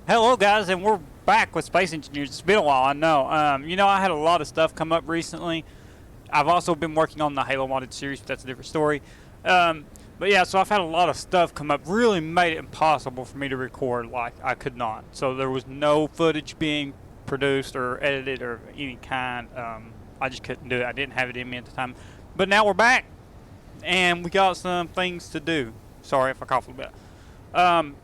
Hello guys, and we're back with Space Engineers. It's been a while, I know. I had a lot of stuff come up recently. I've also been working on the Halo modded series, but that's a different story. But yeah, so I've had a lot of stuff come up. Really made it impossible for me to record like I could not. So there was no footage being produced or edited or any kind. I just couldn't do it. I didn't have it in me at the time. But now we're back, and we got some things to do. Sorry if I cough a little bit.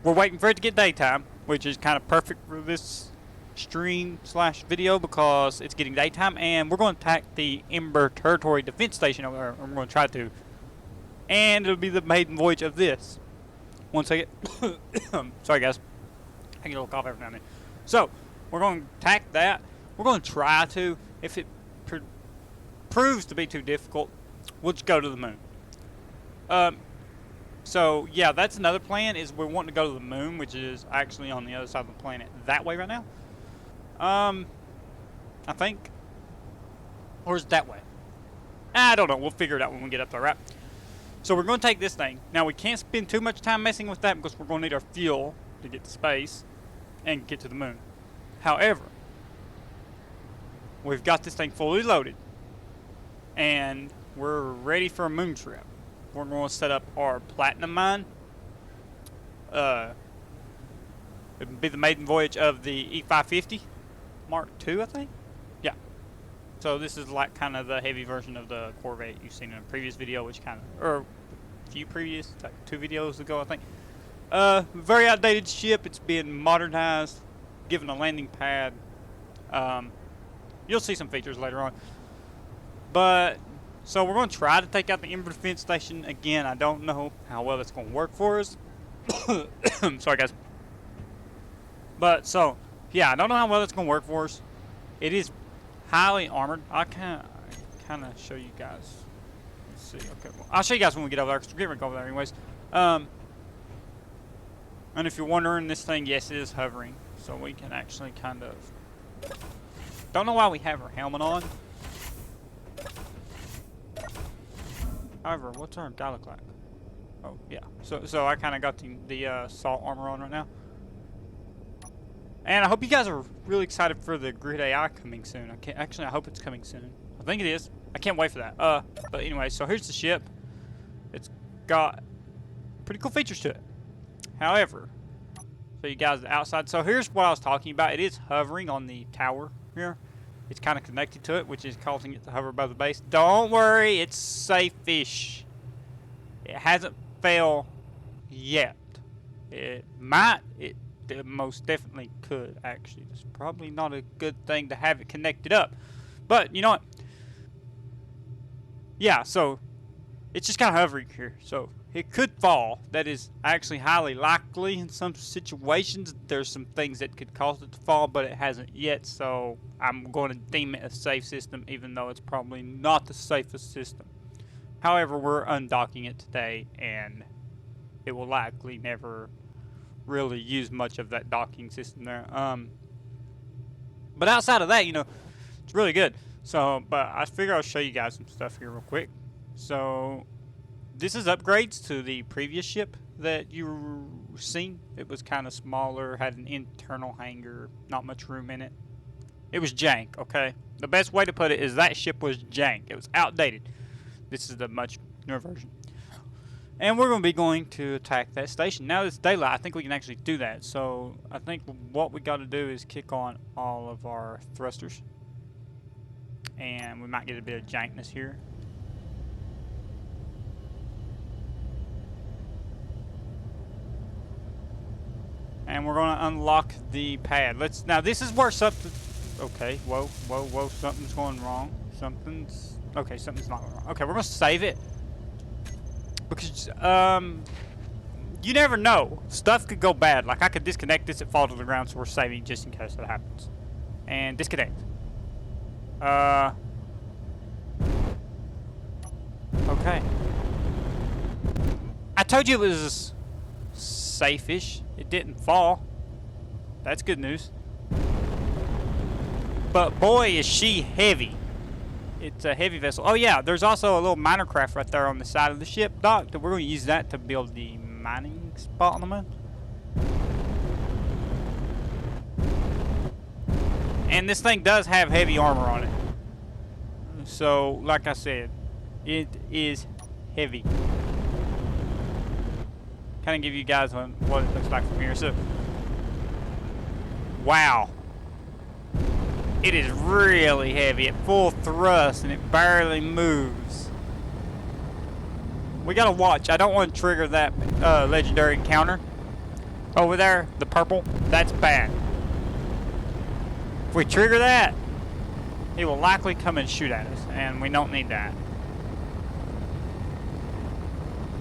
We're waiting for it to get daytime, which is kind of perfect for this stream slash video because it's getting daytime, and we're going to attack the Ember Territory Defense Station over there. We're going to try to, and it'll be the maiden voyage of this. One second. Sorry guys, I get a little cough every now and then. So we're going to attack that. We're going to try to. If it proves to be too difficult, we'll just go to the moon. So, yeah, that's another plan, is we're wanting to go to the moon, which is actually on the other side of the planet that way right now. I think. Or is it that way? I don't know. We'll figure it out when we get up there, right? So we're going to take this thing. Now, we can't spend too much time messing with that because we're going to need our fuel to get to space and get to the moon. However, we've got this thing fully loaded, and we're ready for a moon trip. We're going to set up our platinum mine. It would be the maiden voyage of the E550 Mark II, I think. Yeah. So this is like kind of the heavy version of the Corvette you've seen in a previous video, which kind of, or a few previous, like 2 videos ago, I think. Very outdated ship. It's been modernized, given a landing pad. You'll see some features later on, but. So we're going to try to take out the Ember Defense Station. Again, I don't know how well it's going to work for us. Sorry, guys. But, so, yeah, I don't know how well it's going to work for us. It is highly armored. I kind of show you guys. Let's see. Okay, well, I'll show you guys when we get over there, because we're getting ready to go over there anyways. And if you're wondering, this thing, yes, it is hovering. So we can actually kind of... Don't know why we have our helmet on. However, what's our guy look like? Oh, yeah. So I kind of got the salt armor on right now. And I hope you guys are really excited for the Grid AI coming soon. I hope it's coming soon. I think it is. I can't wait for that. But anyway, so here's the ship. It's got pretty cool features to it. However, so you guys the outside. So here's what I was talking about. It is hovering on the tower here. It's kind of connected to it, which is causing it to hover above the base. Don't worry, it's safe-ish. It hasn't failed yet. It might. It most definitely could, actually. It's probably not a good thing to have it connected up. But, you know what? Yeah, so it's just kind of hovering here. So it could fall. That is actually highly likely in some situations. There's some things that could cause it to fall, but it hasn't yet. So I'm going to deem it a safe system, even though it's probably not the safest system. However, we're undocking it today, and it will likely never really use much of that docking system there. But outside of that, you know, it's really good. So, but I figure I'll show you guys some stuff here real quick. So this is upgrades to the previous ship that you seen. It was kind of smaller, had an internal hangar, not much room in it. It was jank, okay? The best way to put it is that ship was jank. It was outdated. This is the much newer version. And we're going to be going to attack that station. Now it's daylight. I think we can actually do that. So I think what we got to do is kick on all of our thrusters. And we might get a bit of jankness here. And we're going to unlock the pad. Now this is where something... Okay, whoa, something's going wrong. Okay, something's not going wrong. Okay, we're going to save it. Because, you never know. Stuff could go bad. Like, I could disconnect this and fall to the ground, so we're saving just in case that happens. And disconnect. Okay. I told you it was safe-ish. It didn't fall. That's good news. But boy, is she heavy. It's a heavy vessel. Oh yeah, there's also a little miner craft right there on the side of the ship dock. We're going to use that to build the mining spot on the moon. And this thing does have heavy armor on it. So, like I said, it is heavy. Kind of give you guys what it looks like from here. So, wow. It is really heavy at full thrust and it barely moves. We gotta watch. I don't want to trigger that legendary encounter. Over there, the purple, that's bad. If we trigger that, he will likely come and shoot at us, and we don't need that.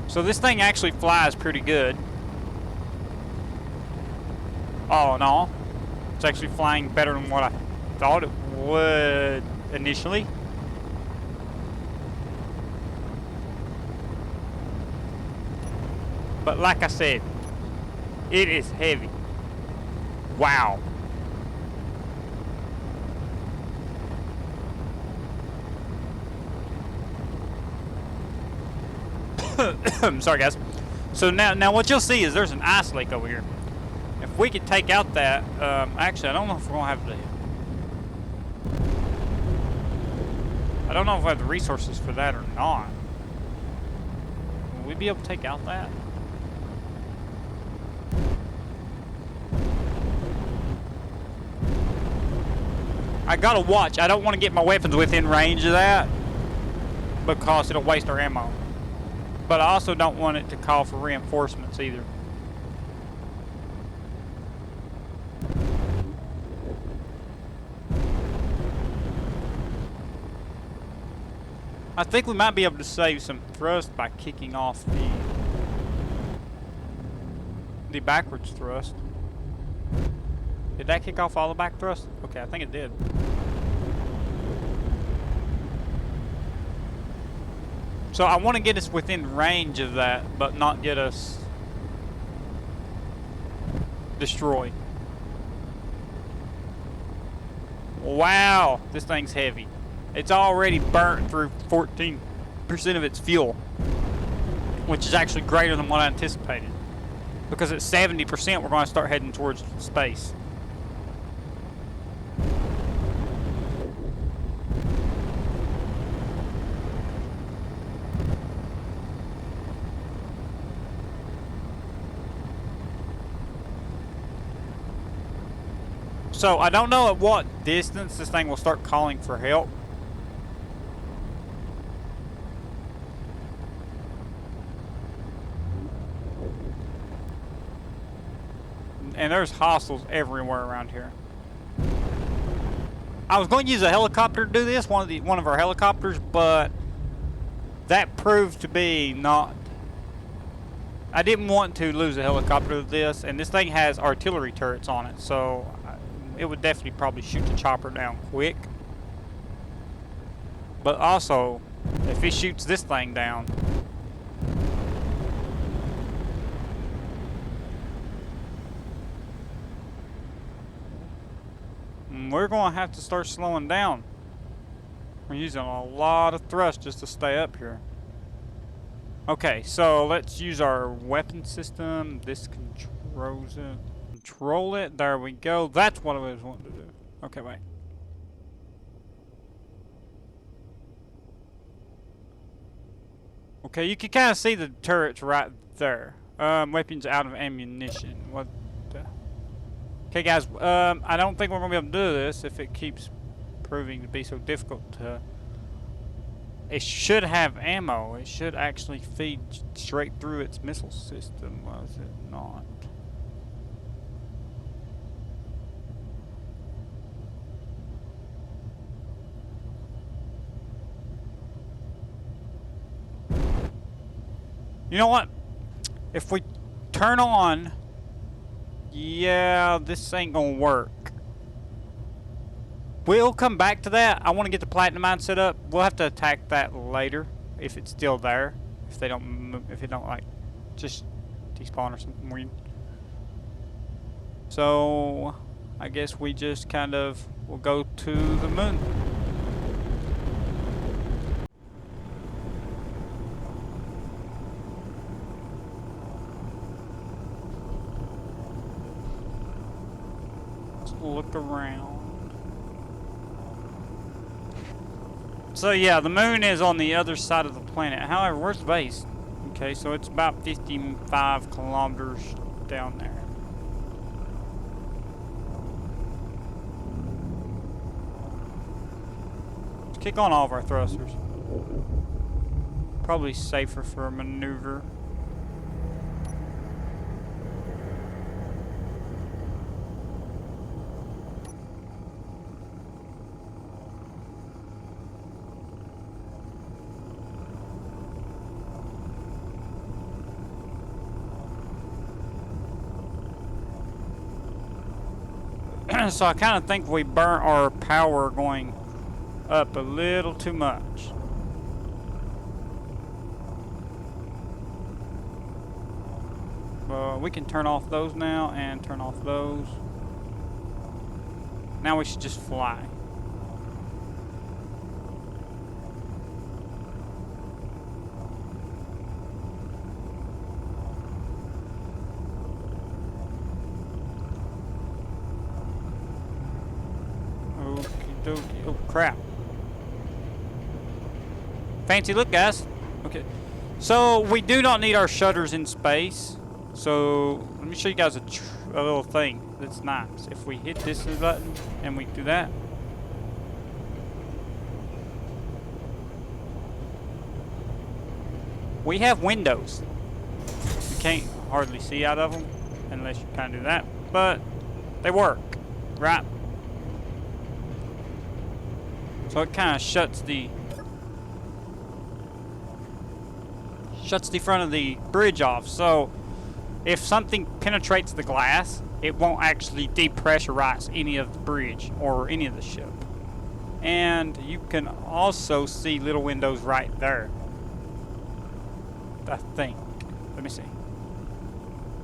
So this thing actually flies pretty good. All in all, it's actually flying better than what I thought it would initially. But like I said, it is heavy. Wow. I'm sorry, guys. So now what you'll see is there's an ice lake over here. If we could take out that, actually, I don't know if we're gonna have the. I don't know if we have the resources for that or not. Will we be able to take out that? I gotta watch. I don't want to get my weapons within range of that because it'll waste our ammo. But I also don't want it to call for reinforcements either. I think we might be able to save some thrust by kicking off the backwards thrust. Did that kick off all the back thrust? Okay, I think it did. So I want to get us within range of that, but not get us destroyed. Wow, this thing's heavy. It's already burnt through 14% of its fuel, which is actually greater than what I anticipated. Because at 70%, we're going to start heading towards space. So I don't know at what distance this thing will start calling for help. And there's hostiles everywhere around here. I was going to use a helicopter to do this, one of our helicopters, but that proved to be not. I didn't want to lose a helicopter to this, and this thing has artillery turrets on it, so it would definitely probably shoot the chopper down quick. But also, if he shoots this thing down, we're going to have to start slowing down. We're using a lot of thrust just to stay up here. Okay, so let's use our weapon system. This controls it. Control it. There we go. That's what I was wanting to do. Okay, wait. Okay, you can kind of see the turrets right there. Weapons out of ammunition. What the? Okay, guys. I don't think we're gonna be able to do this if it keeps proving to be so difficult to. It should have ammo. It should actually feed straight through its missile system. Was it not? You know what? If we turn on, yeah, this ain't gonna work. We'll come back to that. I want to get the platinum mine set up. We'll have to attack that later if it's still there. If they don't, if it don't like just despawn or something weird. So I guess we just kind of will go to the moon. Let's look around. So yeah, the moon is on the other side of the planet. However, where's the base? Okay, so it's about 55 kilometers down there. Let's kick on all of our thrusters. Probably safer for a maneuver. So I kind of think we burnt our power going up a little too much. We can turn off those now and turn off those. Now we should just fly. Oh crap. Fancy look, guys. Okay. So we do not need our shutters in space. So let me show you guys a little thing that's nice. If we hit this button and we do that. We have windows. You can't hardly see out of them unless you kind of do that. But they work, right? So it kind of shuts the front of the bridge off. So if something penetrates the glass, it won't actually depressurize any of the bridge or any of the ship. And you can also see little windows right there, I think. Let me see.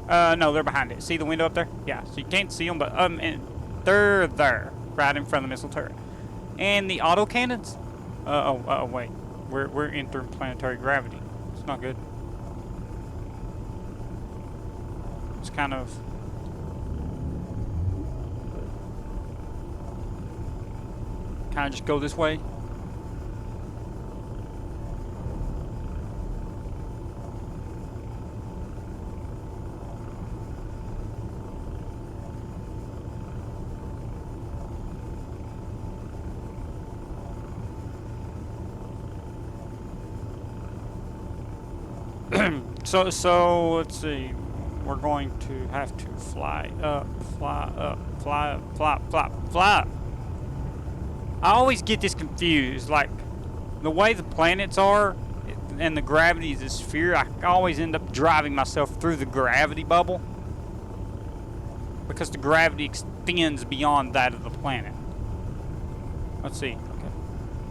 No, they're behind it. See the window up there? Yeah, so you can't see them, but and they're there, right in front of the missile turret. And the auto cannons? Wait. We're entering planetary gravity. It's not good. It's kind of... just go this way. So let's see. We're going to have to fly up, fly up, fly up, fly up, fly up, fly up. I always get this confused. Like the way the planets are and the gravity of the sphere, I always end up driving myself through the gravity bubble because the gravity extends beyond that of the planet. Let's see. Okay,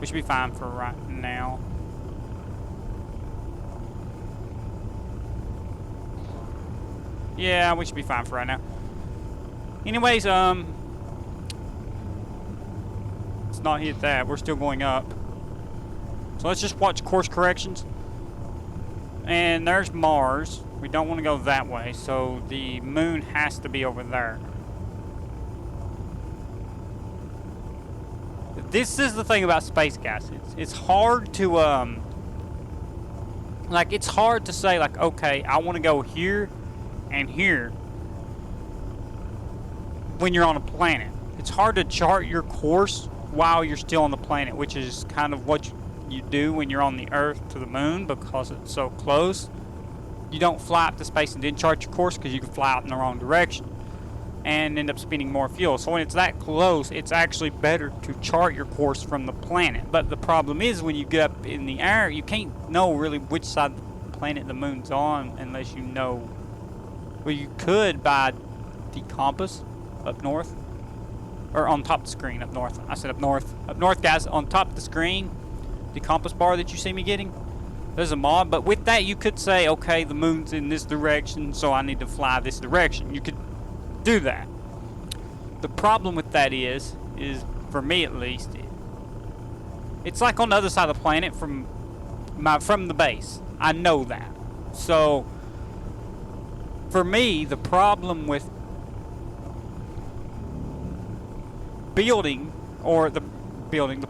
we should be fine for right now. Yeah, we should be fine for right now. Anyways, let's not hit that. We're still going up. So let's just watch course corrections. And there's Mars. We don't want to go that way, so the moon has to be over there. This is the thing about space, guys. It's hard to it's hard to say like, okay, I want to go here and here when you're on a planet. It's hard to chart your course while you're still on the planet, which is kind of what you do when you're on the Earth to the moon because it's so close. You don't fly up to space and then chart your course because you can fly out in the wrong direction and end up spending more fuel. So when it's that close, it's actually better to chart your course from the planet. But the problem is when you get up in the air, you can't know really which side of the planet the moon's on unless you know. Well, you could by the compass up north, or on top of the screen up north. I said up north. Up north, guys, on top of the screen, the compass bar that you see me getting, there's a mod. But with that, you could say, okay, the moon's in this direction, so I need to fly this direction. You could do that. The problem with that is for me at least, it's like on the other side of the planet from the base. I know that. So for me, the problem with the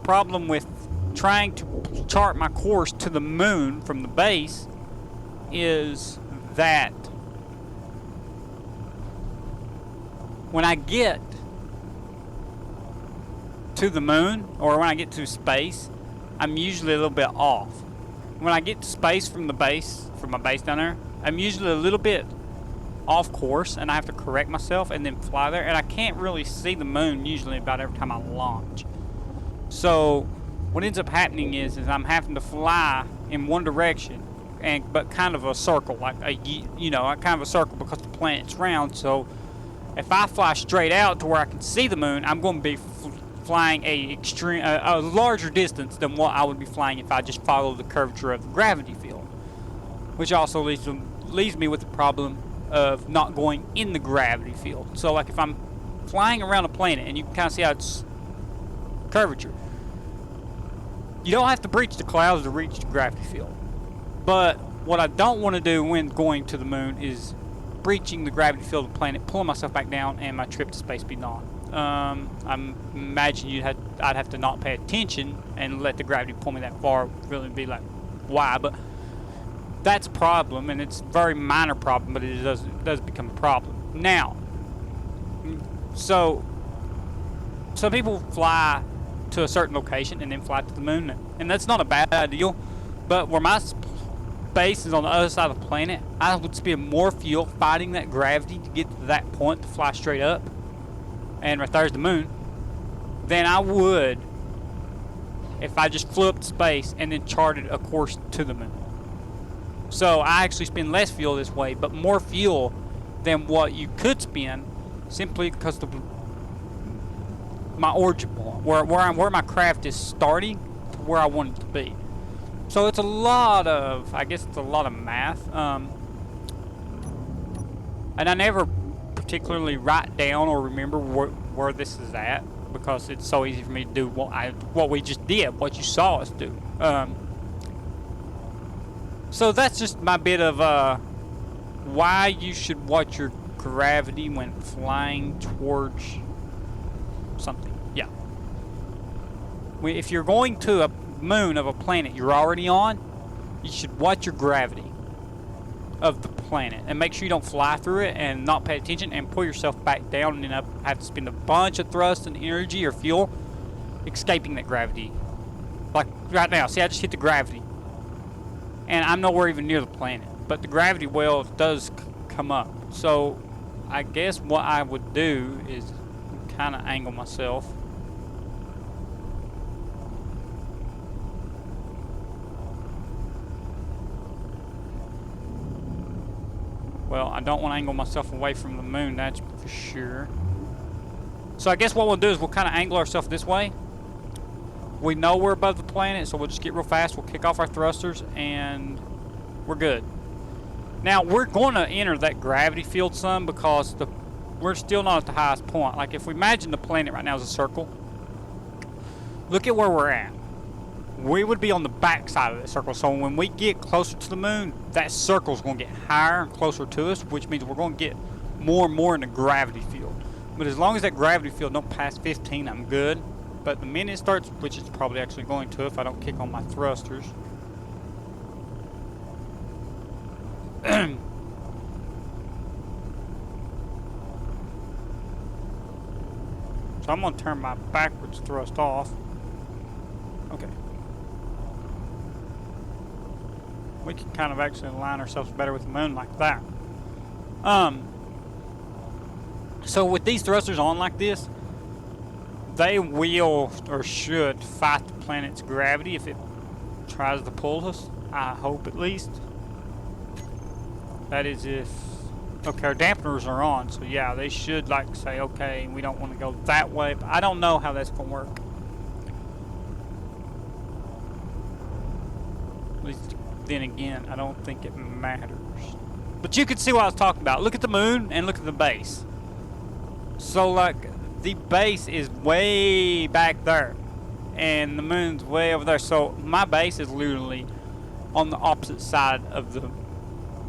problem with trying to chart my course to the moon from the base is that when I get to the moon, or when I get to space, I'm usually a little bit off. When I get to space from the base, from my base down there, I'm usually a little bit off course, and I have to correct myself and then fly there, and I can't really see the moon usually about every time I launch. So what ends up happening is I'm having to fly in one direction, but kind of a circle, like kind of a circle, because the planet's round. So if I fly straight out to where I can see the moon, I'm going to be flying a larger distance than what I would be flying if I just follow the curvature of the gravity field, which also leaves me with the problem of not going in the gravity field. So like if I'm flying around a planet, and you can kind of see how it's curvature, you don't have to breach the clouds to reach the gravity field. But what I don't want to do when going to the moon is breaching the gravity field of the planet, pulling myself back down, and my trip to space be gone. I imagine I'd have to not pay attention and let the gravity pull me that far. Really be like, why? But that's a problem, and it's a very minor problem, but it does become a problem. Now, so some people fly to a certain location and then fly to the moon, and that's not a bad idea. But where my base is on the other side of the planet, I would spend more fuel fighting that gravity to get to that point to fly straight up, and right there's the moon, than I would if I just flew up to space and then charted a course to the moon. So I actually spend less fuel this way, but more fuel than what you could spend, simply because my origin point, where my craft is starting to where I want it to be. So it's a lot of math, and I never particularly write down or remember where this is at, because it's so easy for me to do what we just did, what you saw us do. So that's just my bit of why you should watch your gravity when flying towards something. Yeah. If you're going to a moon of a planet you're already on, you should watch your gravity of the planet and make sure you don't fly through it and not pay attention and pull yourself back down and then have to spend a bunch of thrust and energy or fuel escaping that gravity. Like right now, see, I just hit the gravity and I'm nowhere even near the planet, but the gravity well does come up. So I guess what I would do is kind of angle myself. Well, I don't want to angle myself away from the moon, that's for sure. So I guess what we'll do is we'll kind of angle ourselves this way. We know we're above the planet, so we'll just get real fast. We'll kick off our thrusters, and we're good. Now, we're going to enter that gravity field some, because we're still not at the highest point. Like, if we imagine the planet right now as a circle, look at where we're at. We would be on the back side of that circle. So when we get closer to the moon, that circle's going to get higher and closer to us, which means we're going to get more and more in the gravity field. But as long as that gravity field don't pass 15, I'm good. But the minute it starts, which it's probably actually going to if I don't kick on my thrusters. So I'm going to turn my backwards thrust off. Okay. We can kind of actually align ourselves better with the moon like that. So with these thrusters on like this, they will or should fight the planet's gravity if it tries to pull us. I hope, at least. That is if... Okay, our dampeners are on, so yeah, they should like say, okay, we don't want to go that way, but I don't know how that's going to work. At least, then again, I don't think it matters. But you can see what I was talking about. Look at the moon and look at the base. So, like, the base is way back there, and the moon's way over there. So my base is literally on the opposite side of the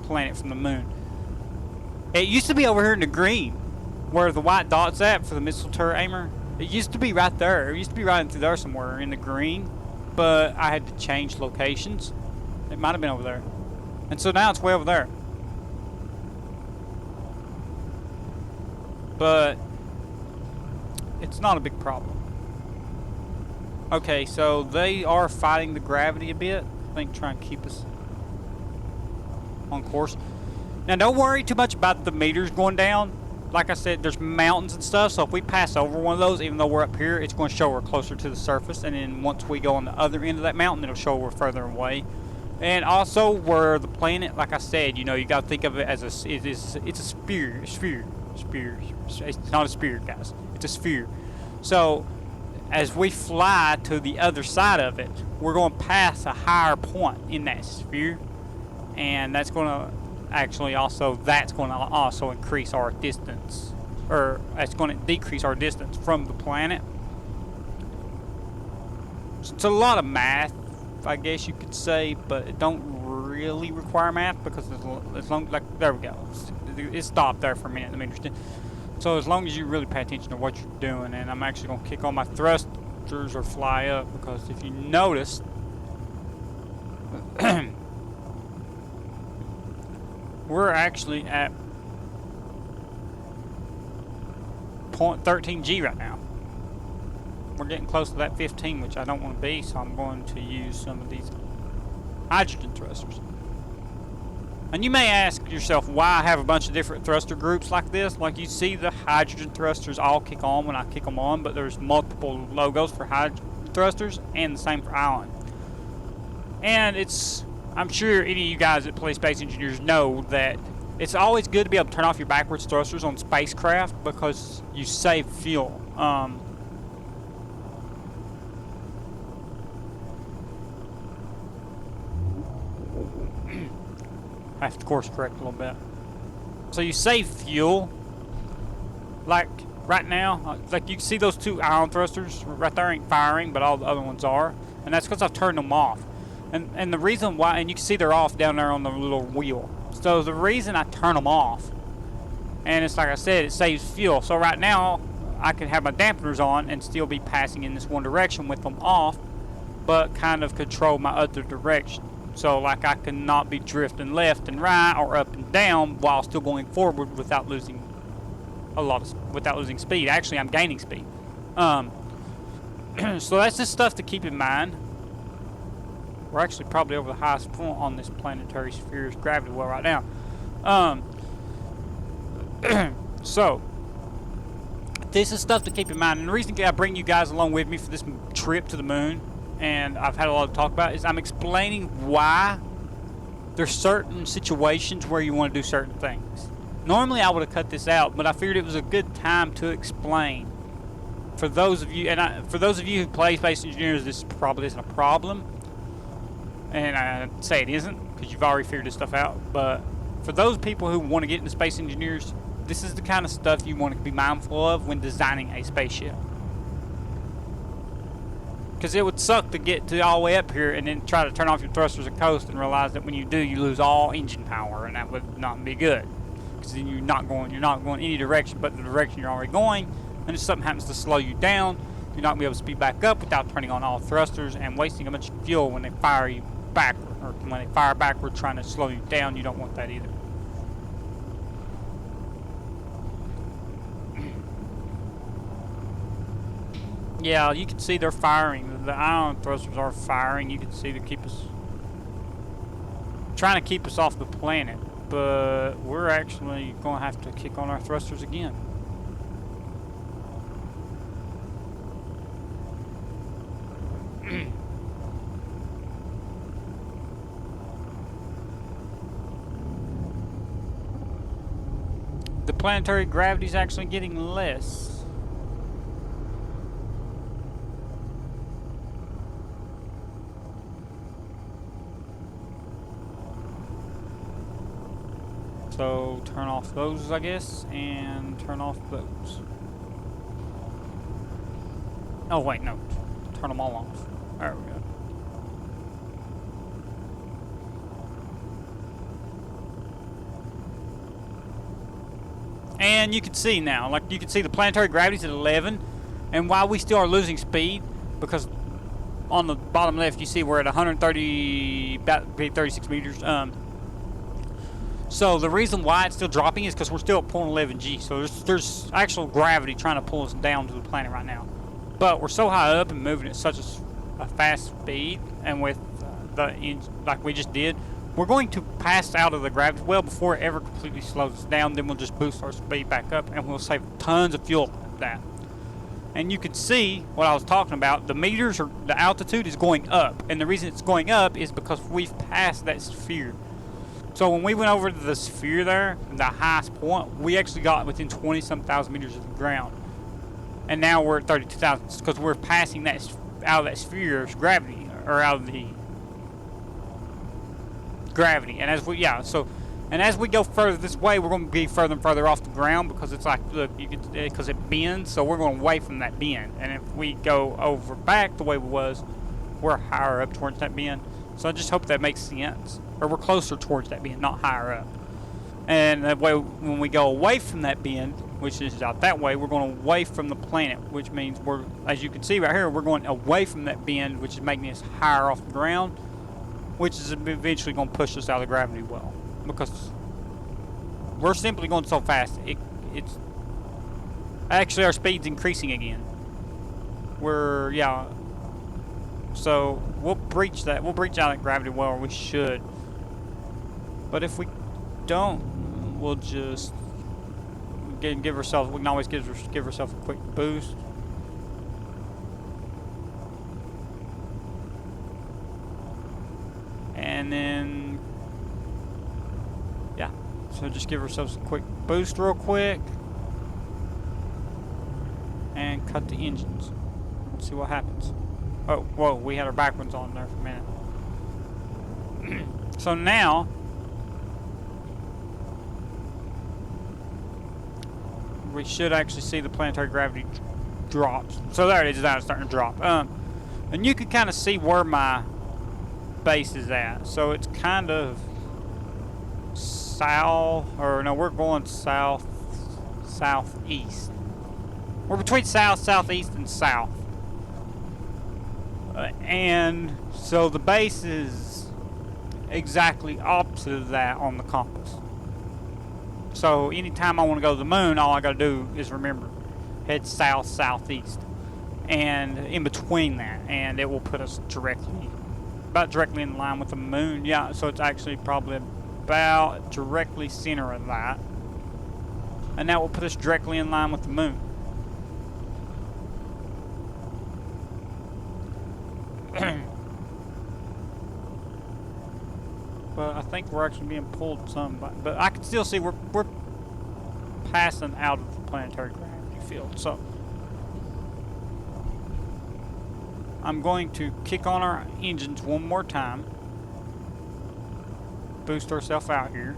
planet from the moon. It used to be over here in the green, where the white dot's at for the missile turret aimer. It used to be right there. It used to be right through there somewhere in the green. but I had to change locations. It might have been over there. And so now it's way over there. But it's not a big problem. Okay, so they are fighting the gravity a bit. I think trying to keep us on course. Now don't worry too much about the meters going down. Like I said, there's mountains and stuff, so if we pass over one of those, even though we're up here, it's going to show we're closer to the surface, and then once we go on the other end of that mountain, it'll show we're further away. And also, where the planet, like I said, you know, you got to think of it as it's a sphere. It's not a spear, guys. It's a sphere. So, as we fly to the other side of it, we're going to pass a higher point in that sphere, and that's going to actually also increase our distance, or it's going to decrease our distance from the planet. So it's a lot of math, I guess you could say, but it don't really require math because as long like there we go, it stopped there for a minute. Let me understand. So as long as you really pay attention to what you're doing, and I'm actually going to kick on my thrusters or fly up, because if you notice. We're actually at 0.13G right now. We're getting close to that 15, which I don't want to be, so I'm going to use some of these hydrogen thrusters. And you may ask yourself why I have a bunch of different thruster groups like this. Like you see the hydrogen thrusters all kick on when I kick them on, but there's multiple logos for hydrogen thrusters and the same for ion. And I'm sure any of you guys that play Space Engineers know that it's always good to be able to turn off your backwards thrusters on spacecraft because you save fuel. I have to course correct a little bit. So you save fuel. Like right now, like you can see those two ion thrusters right there ain't firing, but all the other ones are. And that's because I've turned them off. And the reason why, and you can see they're off down there on the little wheel. So the reason I turn them off, and it's like I said, it saves fuel. So right now, I can have my dampeners on and still be passing in this one direction with them off, but kind of control my other direction. So like I cannot be drifting left and right or up and down while still going forward without losing speed. Actually, I'm gaining speed. So that's just stuff to keep in mind. We're actually probably over the highest point on this planetary sphere's gravity well right now. So, this is stuff to keep in mind. And the reason I bring you guys along with me for this trip to the moon, and I've had a lot to talk about, is I'm explaining why there's certain situations where you want to do certain things. Normally I would have cut this out, but I figured it was a good time to explain. For those of you, for those of you who play Space Engineers, this probably isn't a problem. And I say it isn't, because you've already figured this stuff out. But for those people who want to get into Space Engineers, this is the kind of stuff you want to be mindful of when designing a spaceship. Because it would suck to get to all the way up here and then try to turn off your thrusters and coast and realize that when you do, you lose all engine power, and that would not be good. Because then you're not going any direction but the direction you're already going, and if something happens to slow you down, you're not going to be able to speed back up without turning on all thrusters and wasting a bunch of fuel when they fire you backward, or when they fire backward trying to slow you down. You don't want that either. Yeah, you can see they're firing. The ion thrusters are firing. You can see they trying to keep us off the planet, but we're actually going to have to kick on our thrusters again. The planetary gravity is actually getting less. So turn off those, I guess, and turn off those. Oh wait, no. Turn them all off. There we go. And you can see now, like you can see the planetary gravity's at 11, and while we still are losing speed, because on the bottom left, you see we're at 130, about 36 meters. So the reason why it's still dropping is because we're still at 0.11 G. So there's actual gravity trying to pull us down to the planet right now. But we're so high up and moving at such a fast speed, and with like we just did, we're going to pass out of the gravity well before it ever completely slows us down. Then we'll just boost our speed back up, and we'll save tons of fuel with that. And you can see what I was talking about. The meters, or the altitude, is going up, and the reason it's going up is because we've passed that sphere. So when we went over to the sphere there, the highest point, we actually got within 20-some thousand meters of the ground. And now we're at 32,000 because we're passing that out of that sphere of gravity, or out of the gravity. And as we go further this way, we're going to be further and further off the ground, because it's like, look, because it bends, so we're going away from that bend. And if we go over back the way we was, we're higher up towards that bend. So I just hope that makes sense. Or we're closer towards that bend, not higher up. And that way, when we go away from that bend, which is out that way, we're going away from the planet, which means we're, as you can see right here, we're going away from that bend, which is making us higher off the ground, which is eventually going to push us out of the gravity well, because we're simply going so fast. It's actually, our speed's increasing again. So we'll breach that. We'll breach out of gravity well, or we should. But if we don't, we'll just give ourselves. We can always give ourselves a quick boost. And then, yeah. So just give ourselves a quick boost real quick. And cut the engines. Let's see what happens. Oh, whoa, we had our backwards on there for a minute. So now, we should actually see the planetary gravity drop. So there it is, now it's starting to drop. And you can kind of see where my base is at. So it's kind of south, or no, we're going south, southeast. We're between south, southeast, and south. And so the base is exactly opposite of that on the compass. So anytime I want to go to the moon, all I got to do is remember, head south, southeast, and in between that, and it will put us about directly in line with the moon. Yeah, so it's actually probably about directly center of that, and that will put us directly in line with the moon. But I think we're actually being pulled some, but I can still see we're passing out of the planetary gravity field. So I'm going to kick on our engines one more time, boost ourselves out here.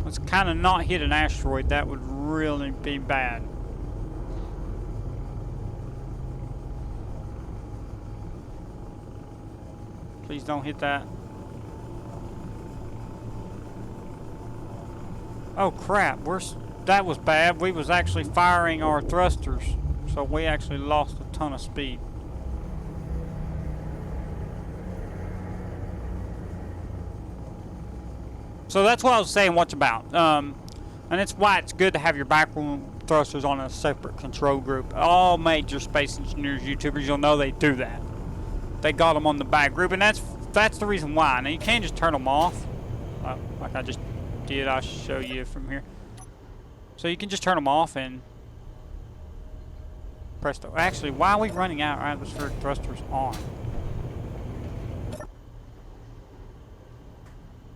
Let's kind of not hit an asteroid. That would really be bad. Please don't hit that. Oh crap, that was bad. We was actually firing our thrusters, so we actually lost a ton of speed. So that's what I was saying, what's about. And it's why it's good to have your backroom thrusters on a separate control group. All major space engineers, YouTubers, you'll know they do that. They got them on the back group, and that's the reason why. Now, you can't just turn them off, like I just did. I'll show you from here. So you can just turn them off and presto. Actually, why are we running out our atmospheric thrusters on?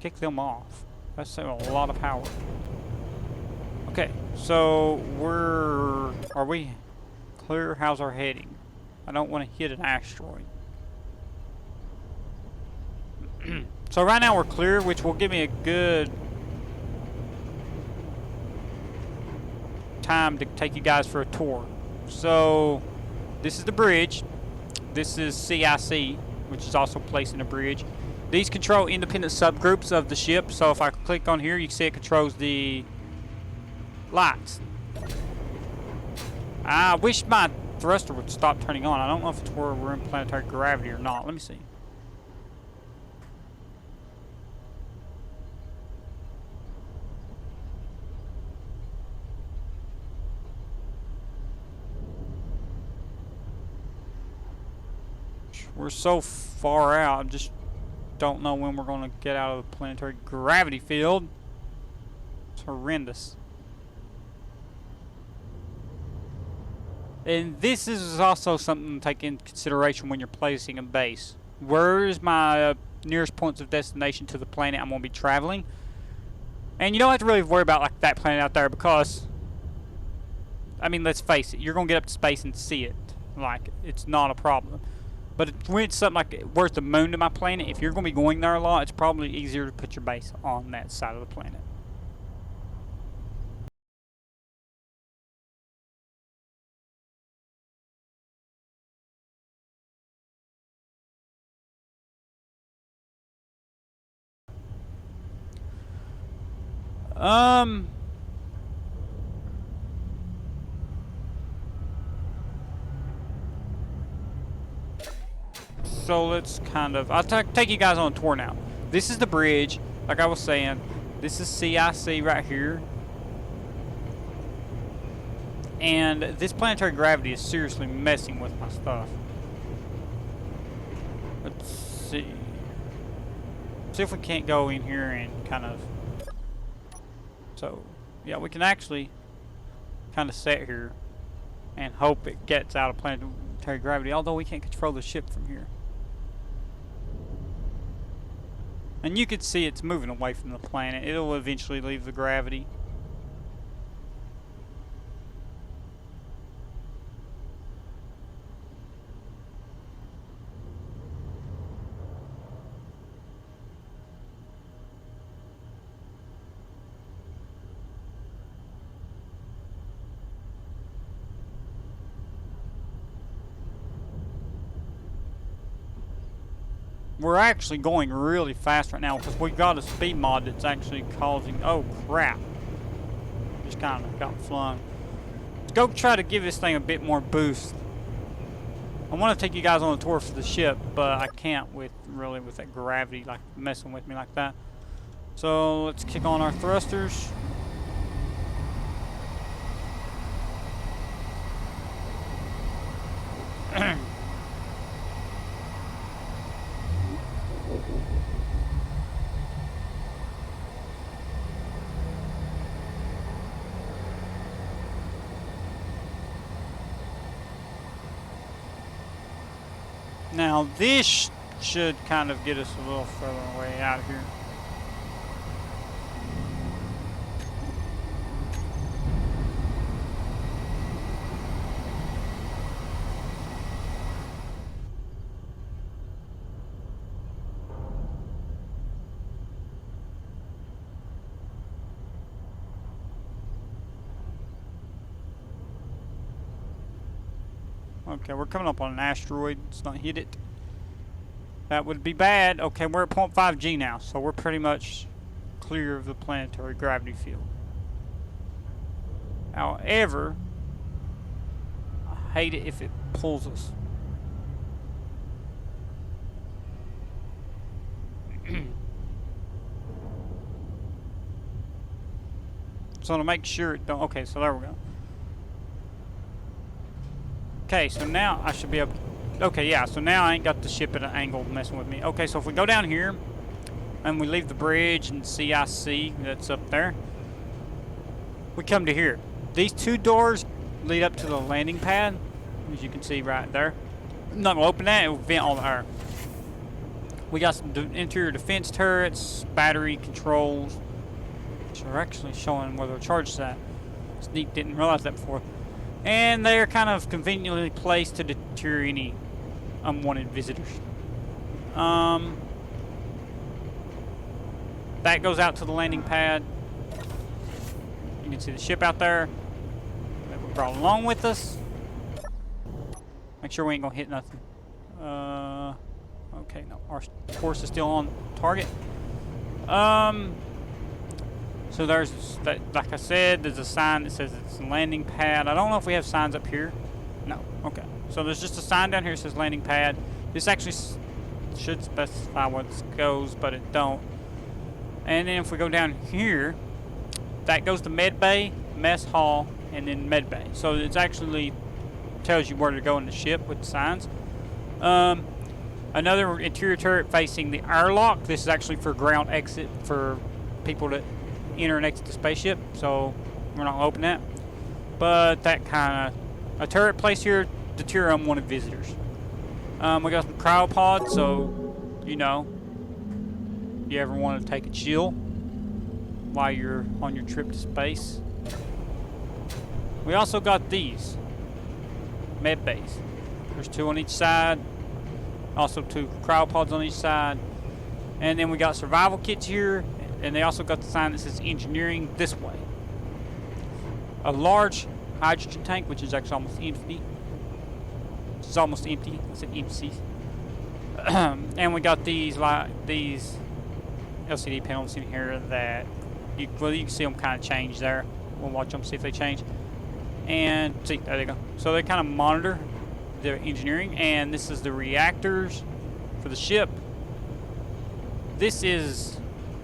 Kick them off. That's a lot of power. Okay, so are we clear? How's our heading? I don't want to hit an asteroid. So right now we're clear, which will give me a good time to take you guys for a tour. So this is the bridge. This is CIC, which is also placing a bridge. These control independent subgroups of the ship. So if I click on here, you can see it controls the lights. I wish my thruster would stop turning on. I don't know if it's where we're in planetary gravity or not. Let me see. We're so far out, I just don't know when we're going to get out of the planetary gravity field. It's horrendous. And this is also something to take into consideration when you're placing a base. Where is my nearest points of destination to the planet I'm going to be traveling? And you don't have to really worry about like that planet out there because, I mean, let's face it, you're going to get up to space and see it. Like, it's not a problem. But when it's something like where's the moon to my planet, if you're going to be going there a lot, it's probably easier to put your base on that side of the planet. So let's kind of, I'll take you guys on a tour now. This is the bridge, like I was saying. This is CIC right here. And this planetary gravity is seriously messing with my stuff. Let's see. See if we can't go in here and kind of, so yeah, we can actually kind of sit here and hope it gets out of planetary gravity, although we can't control the ship from here. And you can see it's moving away from the planet. It'll eventually leave the gravity. We're actually going really fast right now because we got a speed mod that's actually causing, oh crap, just kind of got flung. Let's go try to give this thing a bit more boost. I want to take you guys on a tour for the ship, but I can't with that gravity like messing with me like that. So let's kick on our thrusters. Now this should kind of get us a little further away out of here. Okay, we're coming up on an asteroid. Let's not hit it. That would be bad. Okay, we're at 0.5 G now, so we're pretty much clear of the planetary gravity field. However, I hate it if it pulls us. So to make sure it don't, okay, so there we go. Okay, so now I should be able, okay, yeah, so now I ain't got the ship at an angle messing with me. Okay, so if we go down here and we leave the bridge and CIC that's up there, we come to here. These two doors lead up to the landing pad, as you can see right there. I'm not gonna open that, it will vent all the air. We got some interior defense turrets, battery controls, which are actually showing where they're charged at. Sneak didn't realize that before. And they're kind of conveniently placed to deter any unwanted visitors. That goes out to the landing pad. You can see the ship out there. brought along with us. Make sure we ain't gonna hit nothing. Okay, no, our course is still on target. So there's that, like I said, there's a sign that says it's a landing pad. I don't know if we have signs up here. No. Okay. So there's just a sign down here that says landing pad. This actually should specify where this goes, but it don't. And then if we go down here, that goes to med bay, mess hall, and then med bay. So it's actually tells you where to go in the ship with the signs. Another interior turret facing the airlock. This is actually for ground exit for people that enter and exit the spaceship. So we're not gonna open that. But that kind of a turret placed here to deter unwanted visitors. We got some cryopods, so you know, you ever want to take a chill while you're on your trip to space. We also got these med bays. There's 2 on each side. Also 2 cryopods on each side. And then we got survival kits here, and they also got the sign that says engineering this way. A large hydrogen tank, which is actually almost empty. It's almost empty. It's an empty. And we got these LCD panels in here that you can see them kind of change there. We'll watch them see if they change. And see, there they go. So they kind of monitor the engineering, and this is the reactors for the ship. This is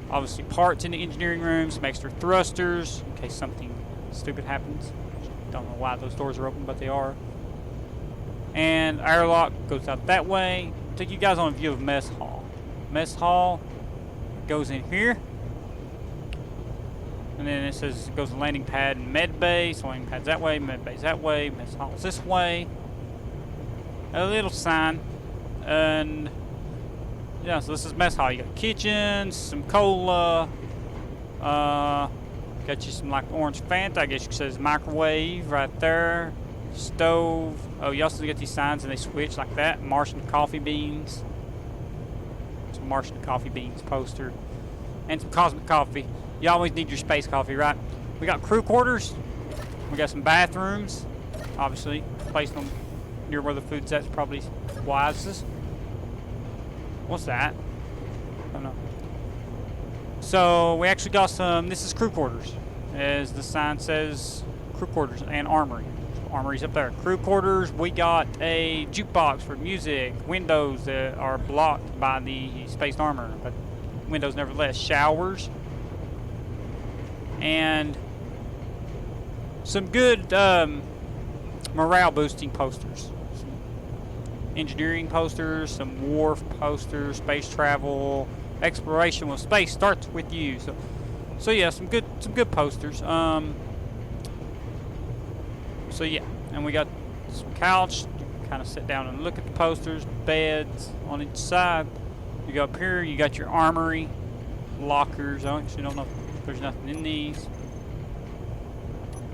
obviously parts in the engineering room, some extra thrusters in case something stupid happens. Don't know why those doors are open, but they are. And airlock goes out that way. Take you guys on a view of mess hall. Mess hall goes in here. And then it says it goes to landing pad and med bay. So landing pad's that way, med bay's that way, mess hall's this way. A little sign. And yeah, so this is mess hall. You got kitchens, some cola, got you some like orange Fanta, I guess you could say it's microwave right there. Stove. Oh, you also get these signs and they switch like that. Martian coffee beans. Some Martian coffee beans poster. And some cosmic coffee. You always need your space coffee, right? We got crew quarters. We got some bathrooms. Obviously, placed them near where the food's at is probably wisest. What's that? I don't know. So we actually got some. This is crew quarters, as the sign says. Crew quarters and armory. Armory's up there. Crew quarters. We got a jukebox for music. Windows that are blocked by the spaced armor, but windows nevertheless. Showers. And some good morale boosting posters. Some engineering posters, some wharf posters, space travel, exploration with space starts with you. So yeah, some good posters. So yeah, and we got some couch. You can kind of sit down and look at the posters, beds on each side. You go up here, you got your armory, lockers. I actually don't know if there's nothing in these.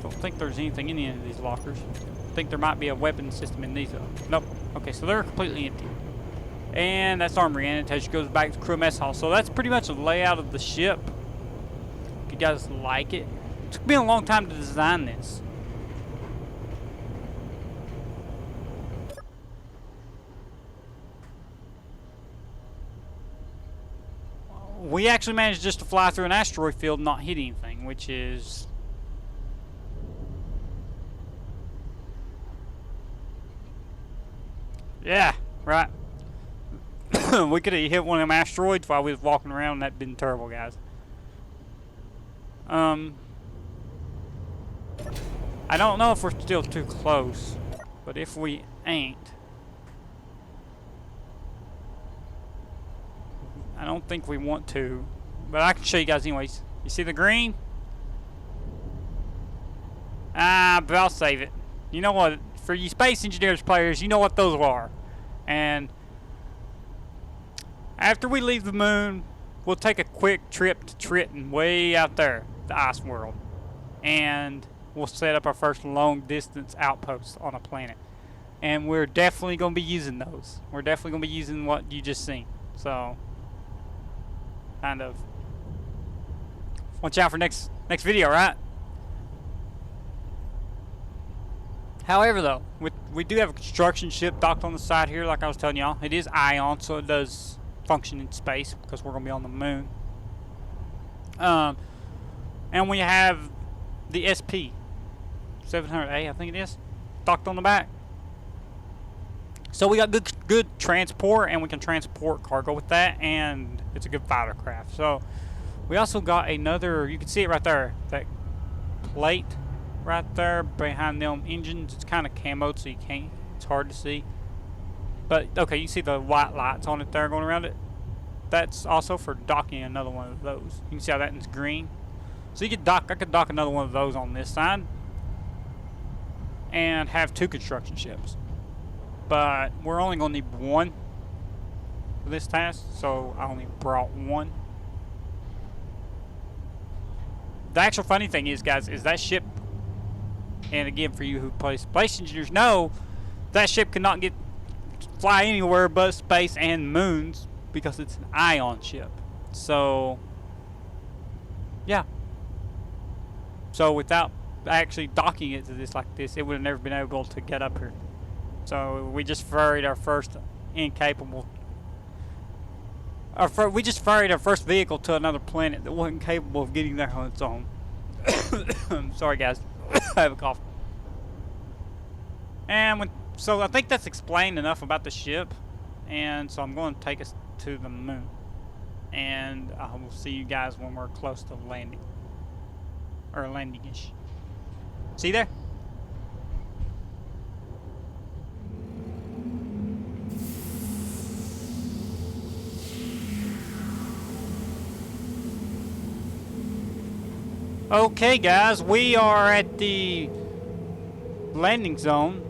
Don't think there's anything in any of these lockers. I think there might be a weapon system in these though. Nope. Okay, so they're completely empty. And that's armory, and it goes back to crew mess hall. So that's pretty much a layout of the ship. If you guys like it. It took me a long time to design this. We actually managed just to fly through an asteroid field and not hit anything, which is... yeah, right. We could have hit one of them asteroids while we was walking around, and that'd been terrible, guys. I don't know if we're still too close, but if we ain't... I don't think we want to, but I can show you guys anyways. You see the green? But I'll save it. You know what? For you Space Engineers players, you know what those are. And after we leave the moon, we'll take a quick trip to Triton, way out there, the ice world. And we'll set up our first long-distance outpost on a planet. And we're definitely going to be using those. We're definitely going to be using what you just seen. So... kind of watch out for next video, right? However, though, we do have a construction ship docked on the side here, like I was telling y'all. It is ion, so it does function in space because we're going to be on the moon. And we have the SP 700A, I think it is, docked on the back. So we got good transport, and we can transport cargo with that, and it's a good fighter craft. So we also got another, you can see it right there, that plate right there behind them engines. It's kind of camoed, so you can't, it's hard to see. But okay, you see the white lights on it there going around it. That's also for docking another one of those. You can see how that one's green. So you could dock, I could dock another one of those on this side and have 2 construction ships. But we're only going to need 1 for this task, so I only brought 1. The actual funny thing is, guys, is that ship, and again, for you who play space engineers know, that ship cannot fly anywhere but space and moons because it's an ion ship. So, yeah. So without actually docking it to this like this, it would have never been able to get up here. So we just ferried our first incapable. We just ferried our first vehicle to another planet that wasn't capable of getting there on its own. Sorry, guys. I have a cough. And so I think that's explained enough about the ship. And so I'm going to take us to the moon. And I will see you guys when we're close to landing. Or landing-ish. See you there? Okay, guys, we are at the landing zone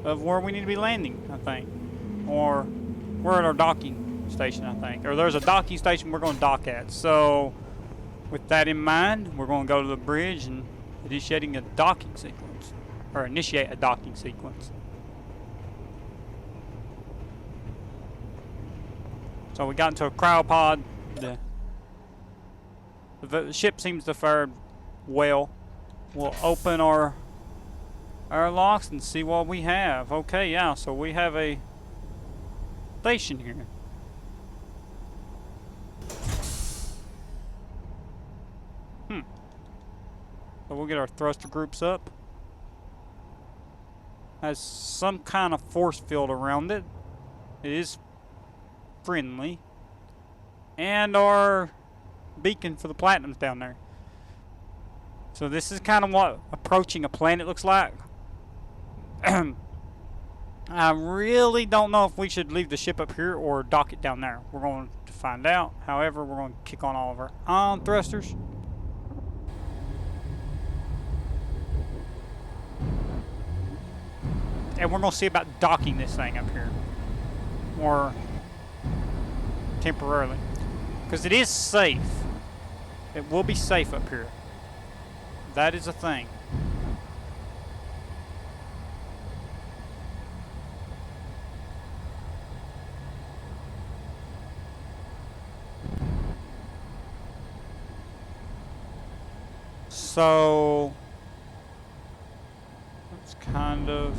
of where we need to be landing, I think. Or we're at our docking station, I think. Or there's a docking station we're going to dock at. So, with that in mind, we're going to go to the bridge and initiating a docking sequence. Or initiate a docking sequence. So we got into a cryopod. The ship seems to fare well. We'll open our locks and see what we have. Okay, yeah, so we have a station here. So we'll get our thruster groups up. Has some kind of force field around it. It is friendly. And our beacon for the platinums down there. So this is kind of what approaching a planet looks like. I really don't know if we should leave the ship up here or dock it down there. We're going to find out. However, we're going to kick on all of our ion thrusters. And we're going to see about docking this thing up here. More temporarily. Because it is safe. It will be safe up here. That is a thing. So let's kind of,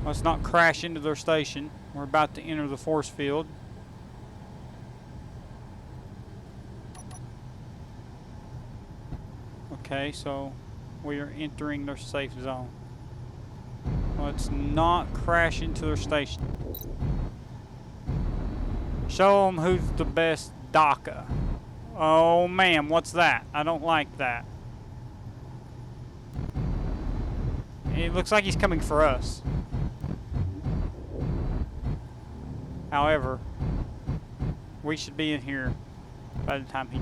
let's not crash into their station. We're about to enter the force field. Okay, so we are entering their safe zone. Let's not crash into their station. Show them who's the best docker. Oh man, what's that? I don't like that. It looks like he's coming for us. However, we should be in here by the time he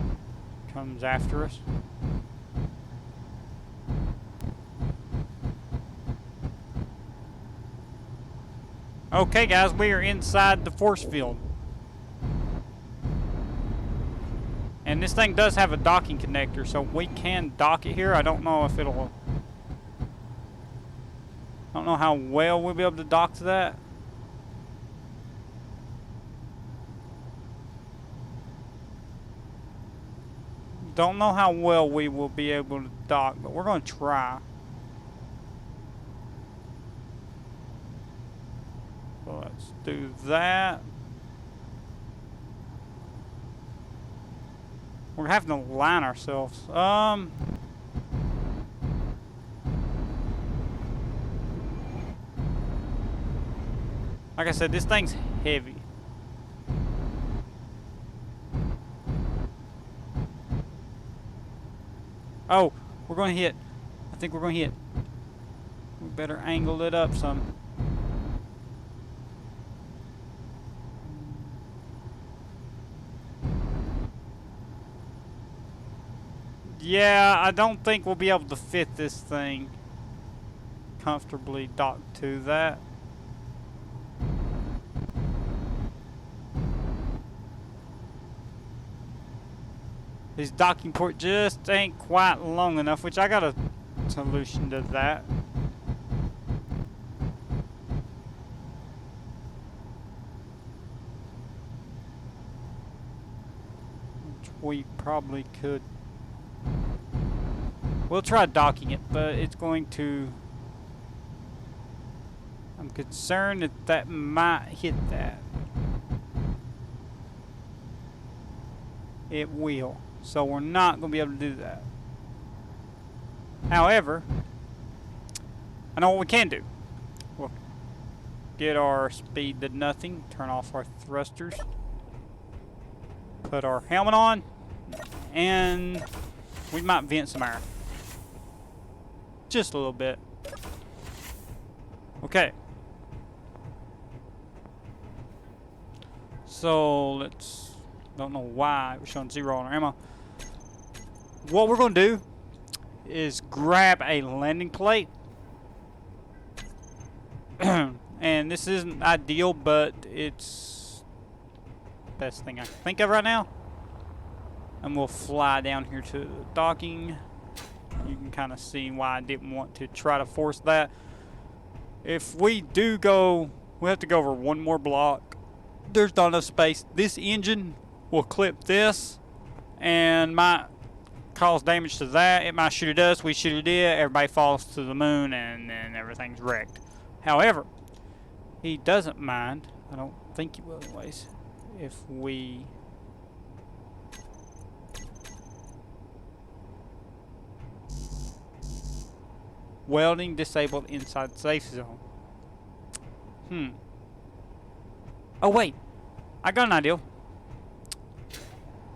comes after us. Okay, guys, we are inside the force field. And this thing does have a docking connector, so we can dock it here. I don't know if it'll... I don't know how well we'll be able to dock to that. Don't know how well we will be able to dock, but we're going to try. Let's do that. We're having to line ourselves. Like I said, this thing's heavy. Oh, we're going to hit. I think we're going to hit. We better angle it up some. Yeah, I don't think we'll be able to fit this thing comfortably docked to that. This docking port just ain't quite long enough, which I got a solution to that. Which we probably could. We'll try docking it, but it's going to... I'm concerned that that might hit that. It will. So we're not going to be able to do that. However, I know what we can do. We'll get our speed to nothing, turn off our thrusters, put our helmet on, and we might vent some air. Just a little bit. Okay. So let's... Don't know why we're showing 0 on our ammo. What we're going to do is grab a landing plate. And this isn't ideal, but it's the best thing I can think of right now. And we'll fly down here to the docking. You can kind of see why I didn't want to try to force that. If we do go, we have to go over one more block. There's not enough space. This engine will clip this and might cause damage to that. It might shoot at us. We shoot at it. Everybody falls to the moon and then everything's wrecked. However, he doesn't mind. I don't think he will anyways. If we... Welding disabled inside safe zone. Oh wait, I got an idea.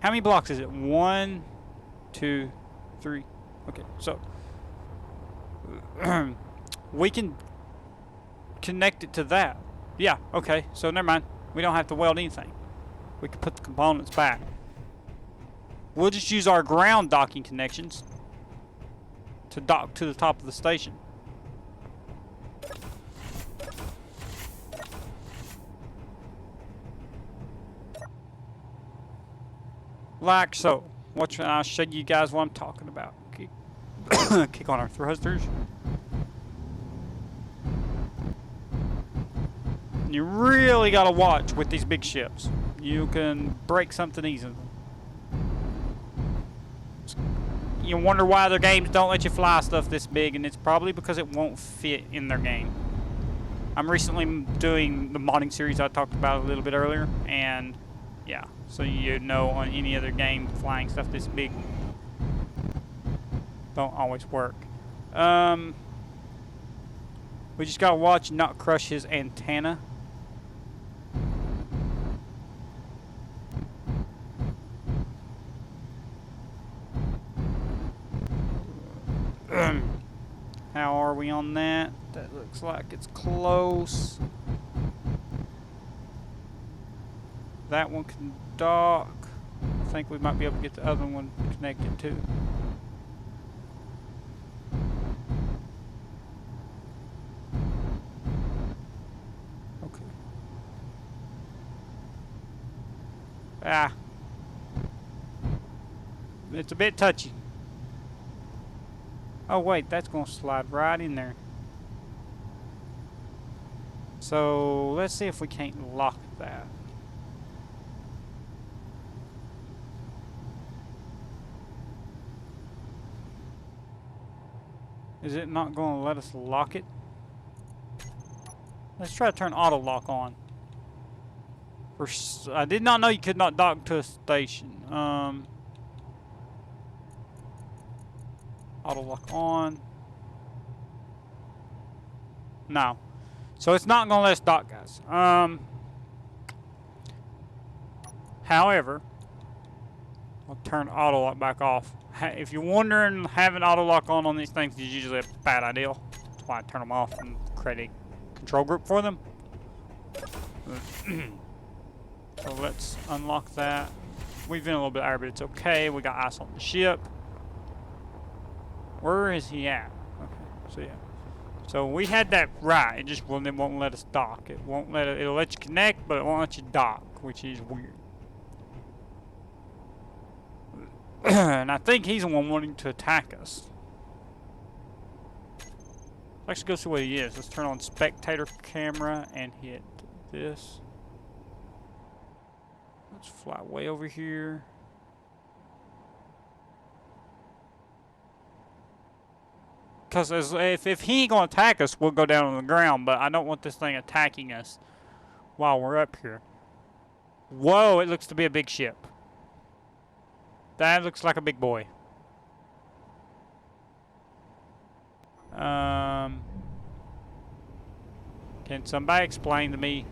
How many blocks is it? 1, 2, 3. Okay, so we can connect it to that. Yeah, okay, so never mind. We don't have to weld anything. We can put the components back. We'll just use our ground docking connections to dock to the top of the station. Like so. I'll show you guys what I'm talking about. Kick on our thrusters. You really gotta watch with these big ships. You can break something easily. You wonder why their games don't let you fly stuff this big, and it's probably because it won't fit in their game. I'm recently doing the modding series I talked about a little bit earlier, and yeah, so you know on any other game flying stuff this big don't always work. We just gotta watch not crush his antenna. How are we on that? That looks like it's close. That one can dock. I think we might be able to get the other one connected too. Okay. Ah. It's a bit touchy. Oh wait, that's going to slide right in there. So let's see if we can't lock that. Is it not going to let us lock it? Let's try to turn auto lock on. I did not know you could not dock to a station. Auto lock on. No. So it's not going to let us dock, guys. However, I'll turn auto lock back off. If you're wondering, having auto lock on these things is usually a bad idea. That's why I turn them off and create a control group for them. So let's unlock that. We've been a little bit air, but it's okay. We got ice on the ship. Where is he at? Okay, so yeah. So we had that right. It just won't let us dock. It won't let it. It'll let you connect, but it won't let you dock, which is weird. And I think he's the one wanting to attack us. Let's go see what he is. Let's turn on spectator camera and hit this. Let's fly way over here. Because if he ain't going to attack us, we'll go down on the ground. But I don't want this thing attacking us while we're up here. Whoa, it looks to be a big ship. That looks like a big boy. Can somebody explain to me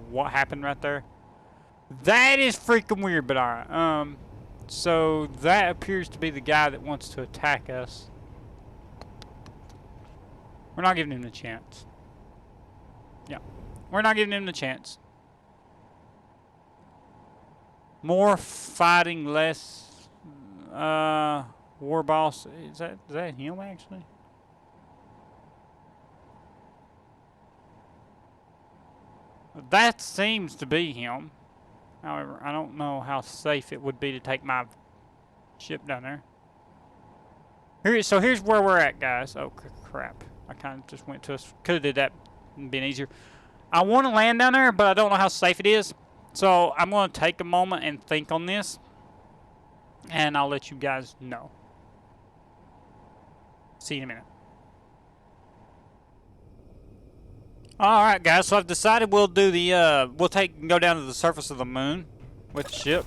what happened right there? That is freaking weird, but alright. So that appears to be the guy that wants to attack us. We're not giving him the chance. Yeah. We're not giving him the chance. More fighting, less war boss. Is that him actually? That seems to be him. However, I don't know how safe it would be to take my ship down there. So here's where we're at, guys. Oh, crap. I kind of just went to us. Could have did that and been easier. I want to land down there, but I don't know how safe it is. So I'm going to take a moment and think on this. And I'll let you guys know. See you in a minute. Alright guys, so I've decided we'll do the, go down to the surface of the moon with the ship.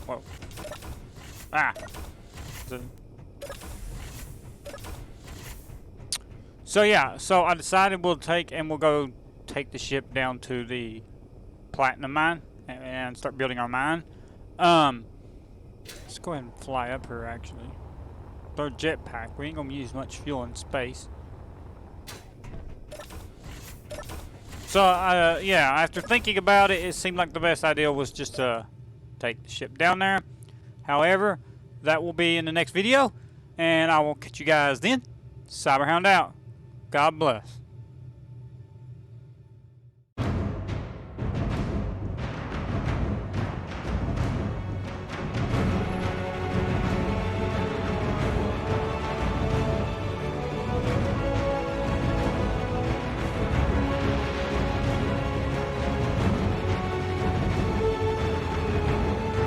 Whoa. Ah. So yeah, so I decided we'll go take the ship down to the platinum mine and start building our mine. Let's go ahead and fly up here actually. Throw a jetpack, we ain't gonna use much fuel in space. So, yeah, after thinking about it, it seemed like the best idea was just to take the ship down there. However, that will be in the next video, and I will catch you guys then. Cyberhound out. God bless.